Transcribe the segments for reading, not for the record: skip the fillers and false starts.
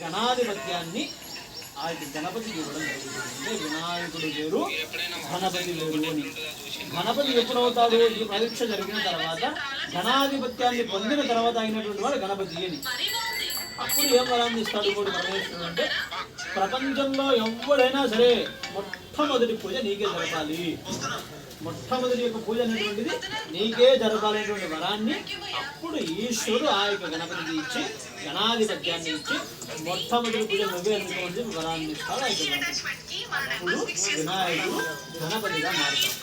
గణాధిపత్యాన్ని ఆ గణపతికి ఇవ్వడం జరుగుతుంది. అంటే వినాయకుడు వేరు, గణపతి వేరు అని. గణపతి ఎప్పుడవుతాడు? ఈ పరీక్ష జరిగిన తర్వాత, గణాధిపత్యాన్ని పొందిన తర్వాత అయినటువంటి వాడు గణపతి అని. అప్పుడు ఏం వరాన్ని ఇస్తాడు కూడా పరమేశ్వరుడు అంటే, ప్రపంచంలో ఎవడైనా సరే మొట్టమొదటి పూజ నీకే జరపాలి, మొట్టమొదటి యొక్క పూజ అనేటువంటిది నీకే జరపాలనేటువంటి వరాన్ని అప్పుడు ఈశ్వరుడు ఆ యొక్క గణపతికి ఇచ్చి, గణాధిపత్యాన్ని ఇచ్చి, మొట్టమొదటి పూజ నువ్వే ఎందుకోని వరాన్ని ఇస్తాడు. అప్పుడు వినాయకుడు గణపతిగా మారుతాడు.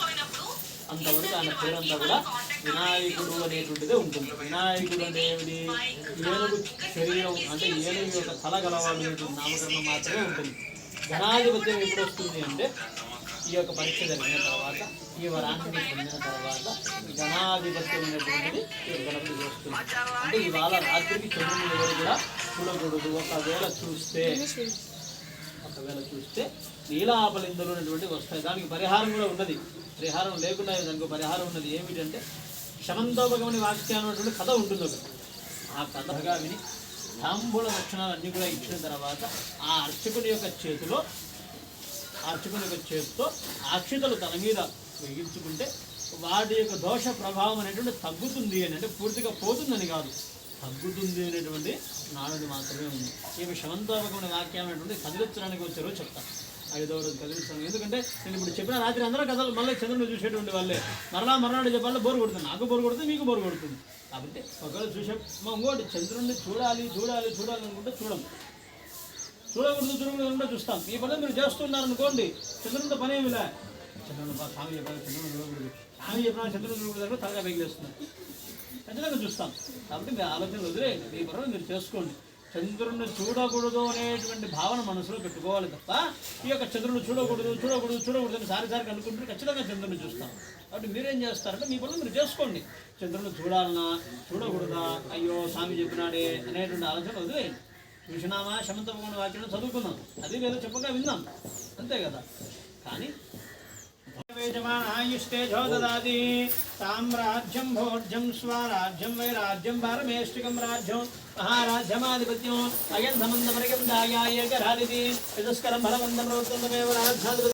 అంతవరకు ఆయన పేరంతా కూడా వినాయకుడు అనేటువంటిదే ఉంటుంది. వినాయకుడు అనేది ఏనుగు శరీరం, అంటే ఏనుగు యొక్క తల గలవాడు అనేటువంటి నామకరణం మాత్రమే ఉంటుంది. గణాధిపత్యం ఎప్పుడు వస్తుంది అంటే, ఈ యొక్క పరీక్ష జరిగిన తర్వాత, ఈ వరాన్ని పొందిన తర్వాత గణాధిపత్యం అనేటువంటిది గణపతి వస్తుంది. అంటే ఇవాళ రాత్రికి చంద్రుని ఎవరు కూడా చూడకూడదు. ఒకవేళ చూస్తే నీలాపలిందలు అనేటువంటివి వస్తాయి. దానికి పరిహారం కూడా ఉన్నది. పరిహారం లేకుండా దానికి పరిహారం ఉన్నది. ఏమిటంటే, శమంతోపగమని వాక్యం అనేటువంటి కథ ఉంటుంది. ఆ కథగా విని తాంబూల లక్షణాలు అన్నీ కూడా ఇచ్చిన తర్వాత ఆ అర్చకుని యొక్క చేతితో అక్షతలు తన మీద వేయించుకుంటే వాటి యొక్క దోష ప్రభావం అనేటువంటి తగ్గుతుంది అని. అంటే పూర్తిగా పోతుందని కాదు, తగ్గుతుంది అనేటువంటి నానుడి మాత్రమే ఉంది. ఇవి శమంతోపగమని వాక్యం అనేటువంటి కదిలించడానికి వచ్చారో చెప్తాను. 5వ రోజు కదిలిస్తాను. ఎందుకంటే నేను ఇప్పుడు చెప్పిన రాత్రి అందరూ కథలు మళ్ళీ చంద్రుని చూసేటువంటి వాళ్ళే. మరణాడు చెప్పాలంటే బోరు కొడుతుంది, నాకు బోరు కొడుతుంది, మీకు బోరు కొడుతుంది. కాబట్టి ఒకవేళ చూసే ఇంకోటి చంద్రుడిని చూడాలి అనుకుంటే చూడకూడదు అంటే చూస్తాం. ఈ పని మీరు చేస్తున్నారనుకోండి, చంద్రునితో పని ఏమిలే. చంద్రుని స్వామి చెప్పాలి, చంద్రుని చూడకూడదు, స్వామి చెప్పిన చంద్రుని చూడకూడదు, తలగా పైకిలేస్తున్నారు. ఖచ్చితంగా చూస్తాం. కాబట్టి మీరు ఆలోచన వదిలేయండి, మీ పనులు మీరు చేసుకోండి. చంద్రుడిని చూడకూడదు అనేటువంటి భావన మనసులో పెట్టుకోవాలి తప్ప, ఈ యొక్క చంద్రుడిని చూడకూడదు అని సారి అనుకుంటే ఖచ్చితంగా చంద్రుడిని చూస్తాం. కాబట్టి మీరేం చేస్తారంటే మీ పనులు మీరు చేసుకోండి. చంద్రుడిని చూడాలన్నా చూడకూడదా, అయ్యో స్వామి చెప్పినాడే అనేటువంటి ఆలోచన వదిలేయండి. చూసినామా శమంతోపగమని వాక్యం చదువుకుందాం, అది వేరే చెప్పగా విందాం, అంతే కదా. కానీ దదాతి సామ్రాజ్యం భోజ్యం స్వరాజ్యం వైరాజ్యం పారమేష్టికం రాజ్యం మహారాజ్యమాధిపత్యం అయం సంబంధ పరిగం దాయాయ గరాలిది యజస్కరం బలవంతం ప్రవర్తంతమేవ రాజ్యాధిపతి